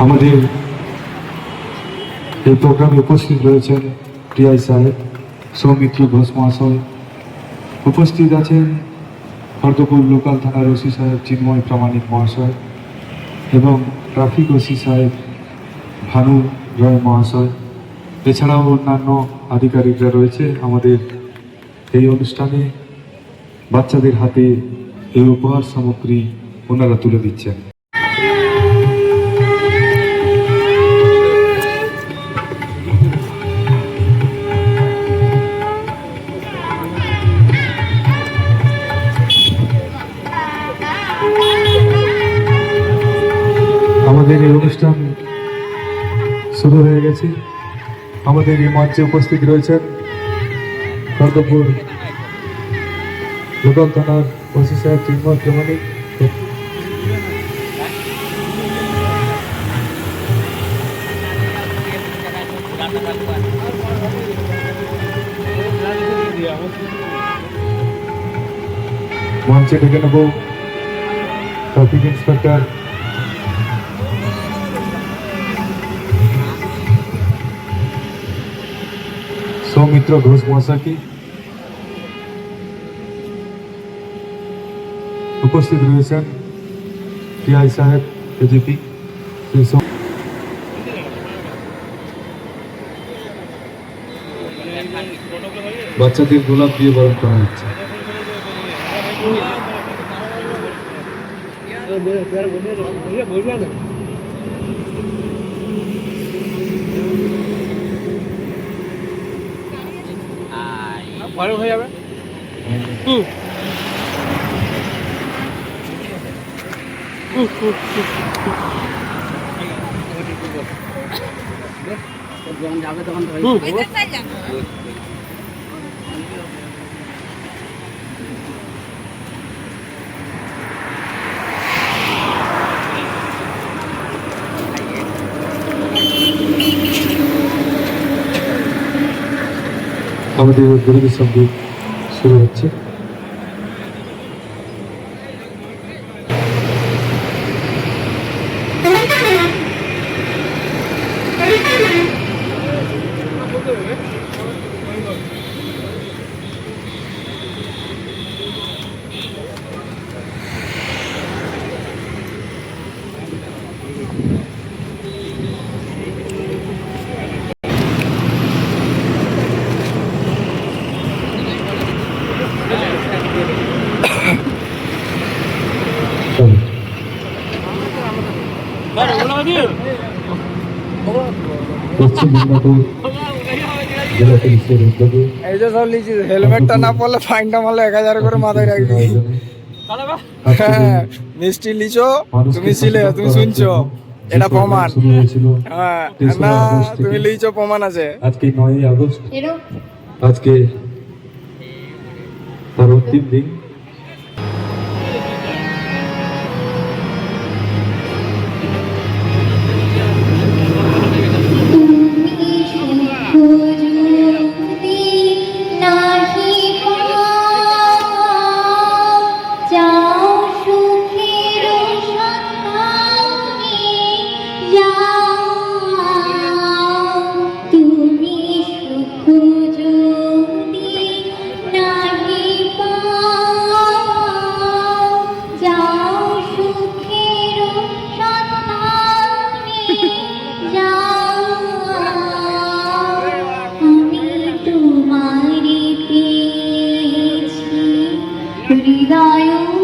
আমাদের এই প্রোগ্রামে উপস্থিত রয়েছেন টিআই সাহেব, সৌমিত্র ঘোষ মহাশয়, উপস্থিত আছেন খড়গপুর লোকাল থানার ওসি সাহেব চিন্ময় প্রামাণিক মহাশয় এবং ট্রাফিক ওসি সাহেব ভানু রয় মহাশয়, এছাড়াও অন্যান্য আধিকারিকরা রয়েছে। আমাদের এই অনুষ্ঠানে বাচ্চাদের হাতে এই উপহার সামগ্রী ওনারা তুলে দিচ্ছেন। আমাদের এই অনুষ্ঠান শুরু হয়ে গেছে। আমাদের এই মঞ্চে উপস্থিত রয়েছেন খড়গপুর লোকাল থানার ওসি সাহেব চিন্ময় প্রামাণিক, মঞ্চে ডেকে নেব ট্রাফিক ইন্সপেক্টর সৌমিত্র ঘোষ মহাশয়কে। উপস্থিত রয়েছেন টিআই সাহেব, এজিপি। বাচ্চাদের গোলাপ দিয়ে বরণ করা হচ্ছে। হয়ে যাবে। যখন যাবে তখন আমাদের উদ্বোধনী সঙ্গীত শুরু হচ্ছে। হেলমেটটা না পড়লে ফাইনটা মারলে 1000 করে মাথায় রাখবি। হ্যাঁ, মিষ্টি লিচো তুমি ছিলে, তুমি শুনছো, এটা প্রমাণ। হ্যাঁ না, তুমি লিচো প্রমাণ আছে। আজকে 9ই আগস্ট, আজকে তার অন্তিম দিন। হৃদয়